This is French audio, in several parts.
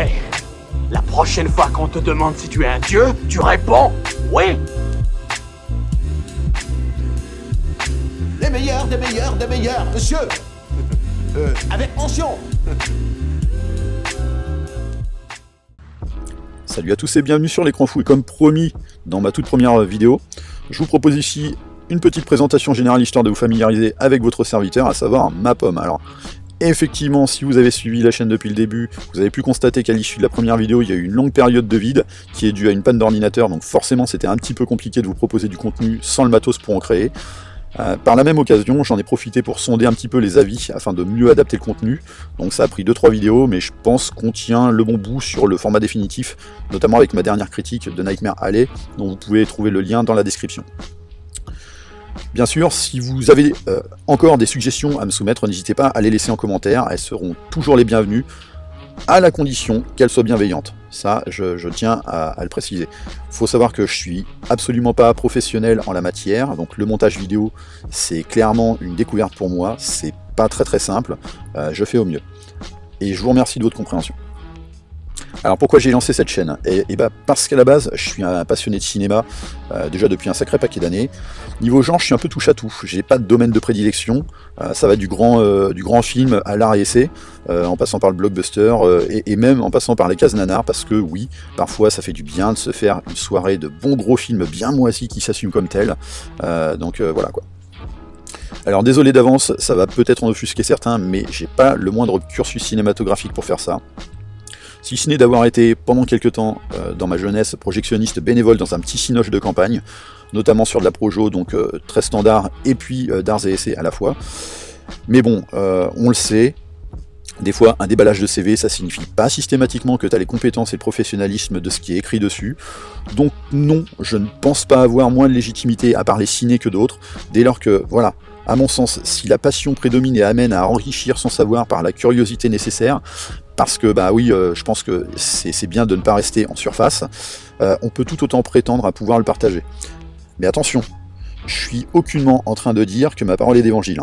Ouais. La prochaine fois qu'on te demande si tu es un dieu, tu réponds oui. Les meilleurs, des meilleurs, des meilleurs, monsieur. Avec mention. Salut à tous et bienvenue sur l'écran fou, et comme promis dans ma toute première vidéo, je vous propose ici une petite présentation générale histoire de vous familiariser avec votre serviteur, à savoir ma pomme. Alors effectivement, si vous avez suivi la chaîne depuis le début, vous avez pu constater qu'à l'issue de la première vidéo, il y a eu une longue période de vide qui est due à une panne d'ordinateur, donc forcément c'était un petit peu compliqué de vous proposer du contenu sans le matos pour en créer. Par la même occasion, j'en ai profité pour sonder un petit peu les avis afin de mieux adapter le contenu. Donc ça a pris 2-3 vidéos, mais je pense qu'on tient le bon bout sur le format définitif, notamment avec ma dernière critique de Nightmare Alley, dont vous pouvez trouver le lien dans la description. Bien sûr, si vous avez encore des suggestions à me soumettre, n'hésitez pas à les laisser en commentaire, elles seront toujours les bienvenues, à la condition qu'elles soient bienveillantes. Ça, je tiens à le préciser. Il faut savoir que je suis absolument pas professionnel en la matière, donc le montage vidéo, c'est clairement une découverte pour moi, c'est pas très simple, je fais au mieux. Et je vous remercie de votre compréhension. Alors pourquoi j'ai lancé cette chaîne? Parce qu'à la base, je suis un passionné de cinéma, déjà depuis un sacré paquet d'années. Niveau genre, je suis un peu touche à tout, j'ai pas de domaine de prédilection, ça va du grand film à l'art et essai, en passant par le blockbuster, et même en passant par les cases nanars, parce que oui, parfois ça fait du bien de se faire une soirée de bons gros films bien moisis qui s'assument comme tels, voilà quoi. Alors désolé d'avance, ça va peut-être en offusquer certains, mais j'ai pas le moindre cursus cinématographique pour faire ça. Si ce n'est d'avoir été pendant quelques temps dans ma jeunesse projectionniste bénévole dans un petit cinoche de campagne, notamment sur de la projo, donc très standard, et puis d'arts et essais à la fois. Mais bon, on le sait, des fois un déballage de CV ça signifie pas systématiquement que tu as les compétences et le professionnalisme de ce qui est écrit dessus. Donc non, je ne pense pas avoir moins de légitimité à parler ciné que d'autres, dès lors que, voilà, à mon sens, si la passion prédomine et amène à enrichir son savoir par la curiosité nécessaire, parce que bah oui, je pense que c'est bien de ne pas rester en surface, on peut tout autant prétendre à pouvoir le partager. Mais attention, je suis aucunement en train de dire que ma parole est d'évangile.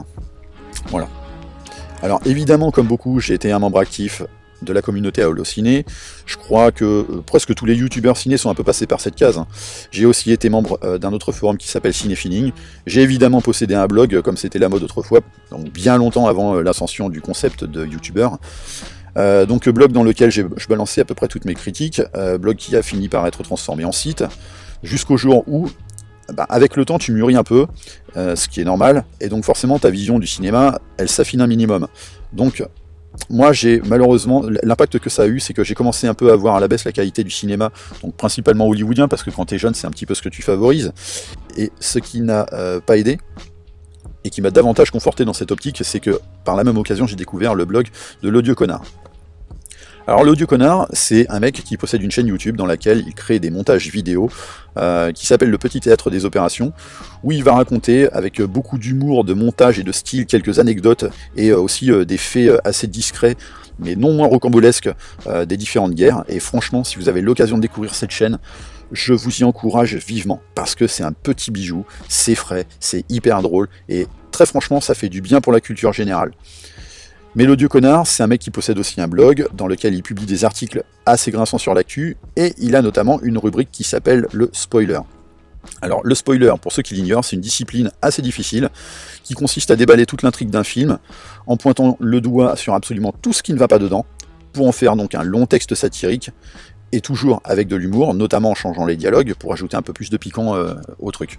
Voilà. Alors évidemment, comme beaucoup, j'ai été un membre actif de la communauté à Holociné. Je crois que presque tous les youtubeurs ciné sont un peu passés par cette case. J'ai aussi été membre d'un autre forum qui s'appelle Cinefeeling. J'ai évidemment possédé un blog, comme c'était la mode autrefois, donc bien longtemps avant l'ascension du concept de youtubeur. Donc blog dans lequel je balançais à peu près toutes mes critiques, blog qui a fini par être transformé en site, jusqu'au jour où, avec le temps tu mûris un peu, ce qui est normal, et donc forcément ta vision du cinéma, elle s'affine un minimum. Donc moi j'ai malheureusement, l'impact que ça a eu, c'est que j'ai commencé un peu à voir à la baisse la qualité du cinéma, donc principalement hollywoodien, parce que quand t'es jeune c'est un petit peu ce que tu favorises, et ce qui n'a pas aidé, et qui m'a davantage conforté dans cette optique, c'est que par la même occasion j'ai découvert le blog de l'Odieux Connard. Alors l'Odieux Connard, c'est un mec qui possède une chaîne YouTube dans laquelle il crée des montages vidéo qui s'appelle Le Petit Théâtre des Opérations, où il va raconter avec beaucoup d'humour, de montage et de style quelques anecdotes et aussi des faits assez discrets mais non moins rocambolesques des différentes guerres. Et franchement, si vous avez l'occasion de découvrir cette chaîne, je vous y encourage vivement, parce que c'est un petit bijou, c'est frais, c'est hyper drôle, et très franchement ça fait du bien pour la culture générale. Mais l'Odieux Connard, c'est un mec qui possède aussi un blog, dans lequel il publie des articles assez grinçants sur l'actu, et il a notamment une rubrique qui s'appelle le spoiler. Alors le spoiler, pour ceux qui l'ignorent, c'est une discipline assez difficile, qui consiste à déballer toute l'intrigue d'un film, en pointant le doigt sur absolument tout ce qui ne va pas dedans, pour en faire donc un long texte satirique, et toujours avec de l'humour, notamment en changeant les dialogues, pour ajouter un peu plus de piquant au truc.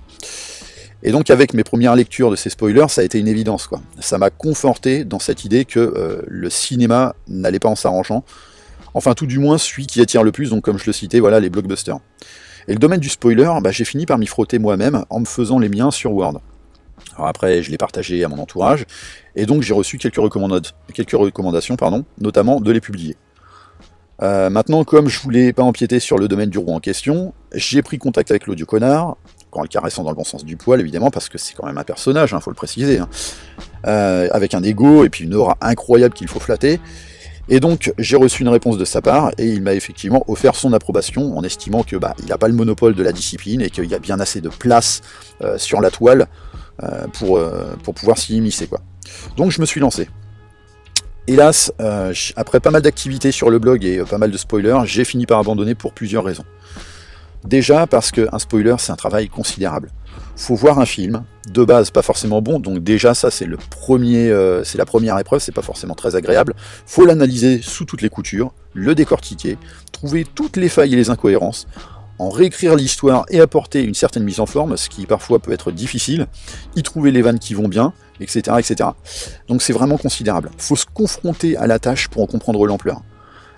Et donc avec mes premières lectures de ces spoilers, ça a été une évidence, quoi. Ça m'a conforté dans cette idée que le cinéma n'allait pas en s'arrangeant, enfin tout du moins celui qui attire le plus, donc comme je le citais, voilà, les blockbusters. Et le domaine du spoiler, j'ai fini par m'y frotter moi-même en me faisant les miens sur Word. Alors après, je l'ai partagé à mon entourage, et donc j'ai reçu quelques recommandations, notamment de les publier. Maintenant, comme je voulais pas empiéter sur le domaine du roux en question, j'ai pris contact avec l'Odieux Connard, en le caressant dans le bon sens du poil évidemment, parce que c'est quand même un personnage, faut le préciser, avec un ego et puis une aura incroyable qu'il faut flatter. Et donc j'ai reçu une réponse de sa part, et il m'a effectivement offert son approbation, en estimant que il n'a pas le monopole de la discipline, et qu'il y a bien assez de place sur la toile pour pouvoir s'y immiscer, quoi. Donc je me suis lancé. Hélas, après pas mal d'activités sur le blog et pas mal de spoilers, j'ai fini par abandonner pour plusieurs raisons. Déjà parce qu'un spoiler, c'est un travail considérable. Faut voir un film, de base pas forcément bon, donc déjà ça c'est c'est la première épreuve, c'est pas forcément très agréable. Faut l'analyser sous toutes les coutures, le décortiquer, trouver toutes les failles et les incohérences, en réécrire l'histoire et apporter une certaine mise en forme, ce qui parfois peut être difficile, y trouver les vannes qui vont bien, etc. etc. Donc c'est vraiment considérable. Faut se confronter à la tâche pour en comprendre l'ampleur.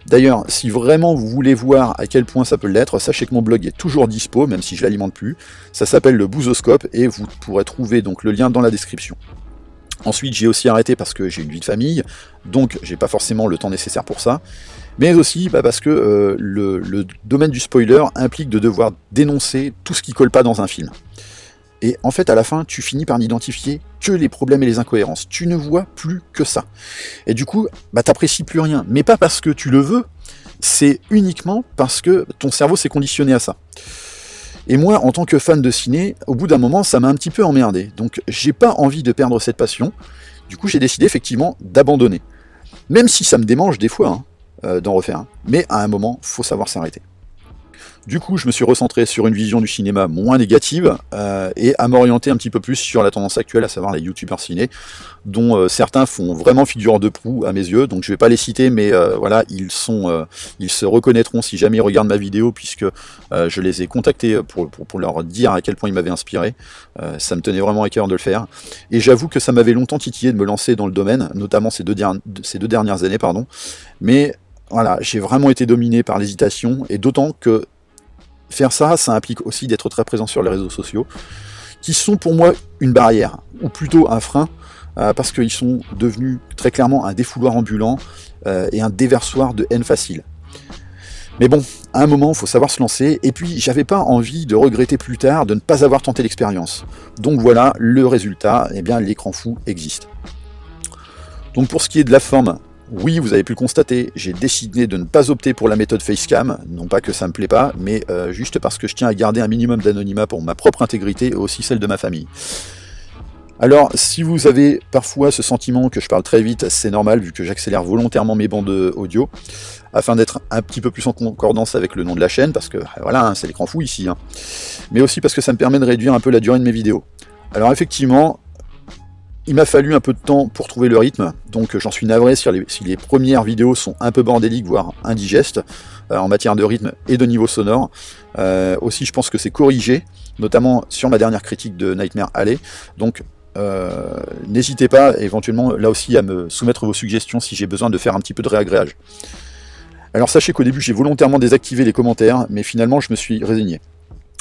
D'ailleurs, si vraiment vous voulez voir à quel point ça peut l'être, sachez que mon blog est toujours dispo, même si je l'alimente plus. Ça s'appelle le Boozoscope et vous pourrez trouver donc le lien dans la description. Ensuite, j'ai aussi arrêté parce que j'ai une vie de famille, donc j'ai pas forcément le temps nécessaire pour ça. Mais aussi parce que le domaine du spoiler implique de devoir dénoncer tout ce qui colle pas dans un film. Et en fait, à la fin, tu finis par n'identifier que les problèmes et les incohérences. Tu ne vois plus que ça. Et du coup, t'apprécies plus rien. Mais pas parce que tu le veux, c'est uniquement parce que ton cerveau s'est conditionné à ça. Et moi, en tant que fan de ciné, au bout d'un moment, ça m'a un petit peu emmerdé. Donc, j'ai pas envie de perdre cette passion. Du coup, j'ai décidé effectivement d'abandonner. Même si ça me démange des fois d'en refaire un. Mais à un moment, faut savoir s'arrêter. Du coup, je me suis recentré sur une vision du cinéma moins négative et à m'orienter un petit peu plus sur la tendance actuelle, à savoir les youtubeurs ciné, dont certains font vraiment figure de proue à mes yeux. Donc je vais pas les citer, mais voilà, ils se reconnaîtront si jamais ils regardent ma vidéo, puisque je les ai contactés pour leur dire à quel point ils m'avaient inspiré. Ça me tenait vraiment à cœur de le faire. Et j'avoue que ça m'avait longtemps titillé de me lancer dans le domaine, notamment ces deux dernières années, pardon. Mais voilà, j'ai vraiment été dominé par l'hésitation, et d'autant que faire ça, ça implique aussi d'être très présent sur les réseaux sociaux, qui sont pour moi une barrière, ou plutôt un frein, parce qu'ils sont devenus très clairement un défouloir ambulant et un déversoir de haine facile. Mais bon, à un moment, il faut savoir se lancer, et puis j'avais pas envie de regretter plus tard de ne pas avoir tenté l'expérience. Donc voilà, le résultat, eh bien l'écran fou existe. Donc pour ce qui est de la forme, oui, vous avez pu le constater, j'ai décidé de ne pas opter pour la méthode Facecam, non pas que ça me plaît pas, mais juste parce que je tiens à garder un minimum d'anonymat pour ma propre intégrité et aussi celle de ma famille. Alors, si vous avez parfois ce sentiment que je parle très vite, c'est normal vu que j'accélère volontairement mes bandes audio, afin d'être un petit peu plus en concordance avec le nom de la chaîne, parce que voilà, c'est l'écran fou ici, mais aussi parce que ça me permet de réduire un peu la durée de mes vidéos. Alors effectivement, il m'a fallu un peu de temps pour trouver le rythme, donc j'en suis navré si les premières vidéos sont un peu bordéliques, voire indigestes, en matière de rythme et de niveau sonore. Aussi, je pense que c'est corrigé, notamment sur ma dernière critique de Nightmare Alley, donc n'hésitez pas éventuellement là aussi à me soumettre vos suggestions si j'ai besoin de faire un petit peu de réagréage. Alors sachez qu'au début j'ai volontairement désactivé les commentaires, mais finalement je me suis résigné.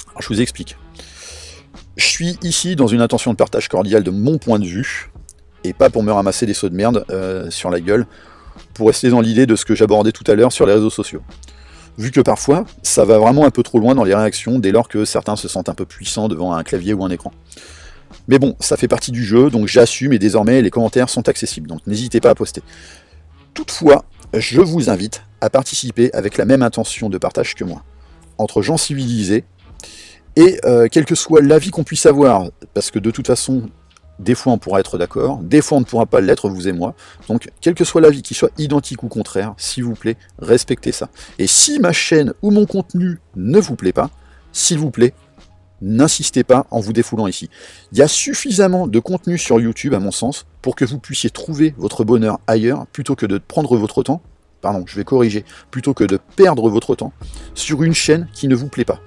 Alors, je vous explique. Je suis ici dans une intention de partage cordial de mon point de vue, et pas pour me ramasser des seaux de merde sur la gueule, pour rester dans l'idée de ce que j'abordais tout à l'heure sur les réseaux sociaux. Vu que parfois, ça va vraiment un peu trop loin dans les réactions, dès lors que certains se sentent un peu puissants devant un clavier ou un écran. Mais bon, ça fait partie du jeu, donc j'assume, et désormais les commentaires sont accessibles, donc n'hésitez pas à poster. Toutefois, je vous invite à participer avec la même intention de partage que moi, entre gens civilisés, et quel que soit l'avis qu'on puisse avoir, parce que de toute façon, des fois on pourra être d'accord, des fois on ne pourra pas l'être, vous et moi, donc quel que soit l'avis, qu'il soit identique ou contraire, s'il vous plaît, respectez ça. Et si ma chaîne ou mon contenu ne vous plaît pas, s'il vous plaît, n'insistez pas en vous défoulant ici. Il y a suffisamment de contenu sur YouTube, à mon sens, pour que vous puissiez trouver votre bonheur ailleurs, plutôt que de prendre votre temps, pardon, je vais corriger, plutôt que de perdre votre temps sur une chaîne qui ne vous plaît pas.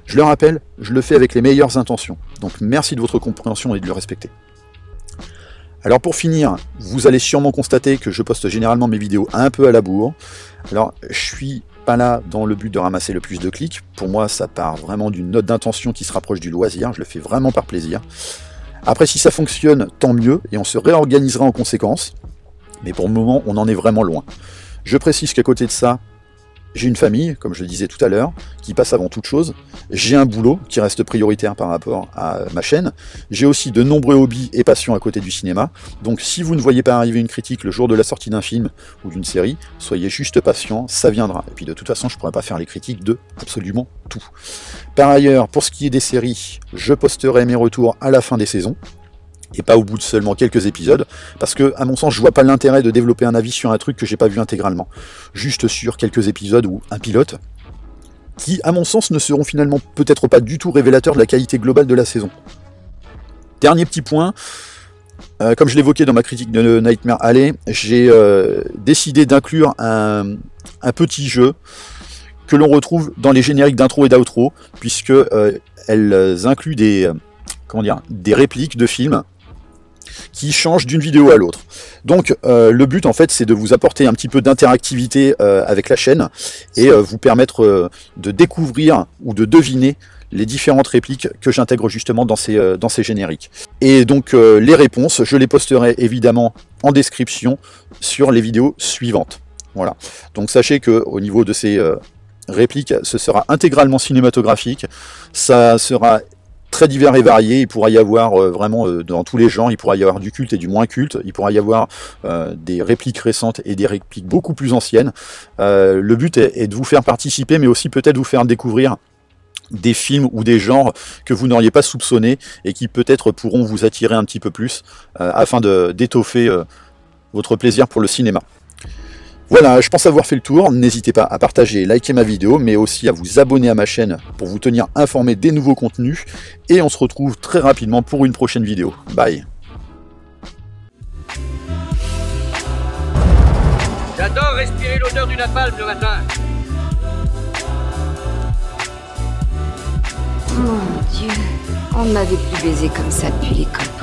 Je le rappelle, je le fais avec les meilleures intentions, donc merci de votre compréhension et de le respecter. Alors pour finir, vous allez sûrement constater que je poste généralement mes vidéos un peu à la bourre. Alors je suis pas là dans le but de ramasser le plus de clics, pour moi ça part vraiment d'une note d'intention qui se rapproche du loisir, je le fais vraiment par plaisir. Après si ça fonctionne, tant mieux, et on se réorganisera en conséquence, mais pour le moment on en est vraiment loin. Je précise qu'à côté de ça, j'ai une famille, comme je le disais tout à l'heure, qui passe avant toute chose. J'ai un boulot qui reste prioritaire par rapport à ma chaîne. J'ai aussi de nombreux hobbies et passions à côté du cinéma. Donc si vous ne voyez pas arriver une critique le jour de la sortie d'un film ou d'une série, soyez juste patient, ça viendra. Et puis de toute façon, je ne pourrai pas faire les critiques de absolument tout. Par ailleurs, pour ce qui est des séries, je posterai mes retours à la fin des saisons. et pas au bout de seulement quelques épisodes, parce que, à mon sens, je vois pas l'intérêt de développer un avis sur un truc que j'ai pas vu intégralement. Juste sur quelques épisodes ou un pilote, qui, à mon sens, ne seront finalement peut-être pas du tout révélateurs de la qualité globale de la saison. Dernier petit point, comme je l'évoquais dans ma critique de Nightmare Alley, j'ai décidé d'inclure un petit jeu que l'on retrouve dans les génériques d'intro et d'outro, puisque elles incluent des répliques de films qui changent d'une vidéo à l'autre. Donc le but en fait c'est de vous apporter un petit peu d'interactivité avec la chaîne et vous permettre de découvrir ou de deviner les différentes répliques que j'intègre justement dans ces génériques. Et donc les réponses, je les posterai évidemment en description sur les vidéos suivantes. Voilà. Donc sachez que au niveau de ces répliques, ce sera intégralement cinématographique, ça sera très divers et varié, il pourra y avoir vraiment dans tous les genres, il pourra y avoir du culte et du moins culte, il pourra y avoir des répliques récentes et des répliques beaucoup plus anciennes. Le but est de vous faire participer, mais aussi peut-être vous faire découvrir des films ou des genres que vous n'auriez pas soupçonnés et qui peut-être pourront vous attirer un petit peu plus afin d'étoffer votre plaisir pour le cinéma. Voilà, je pense avoir fait le tour. N'hésitez pas à partager et liker ma vidéo, mais aussi à vous abonner à ma chaîne pour vous tenir informé des nouveaux contenus. Et on se retrouve très rapidement pour une prochaine vidéo. Bye. J'adore respirer l'odeur du napalm le matin. Mon Dieu, on ne m'avait plus baisé comme ça depuis l'école.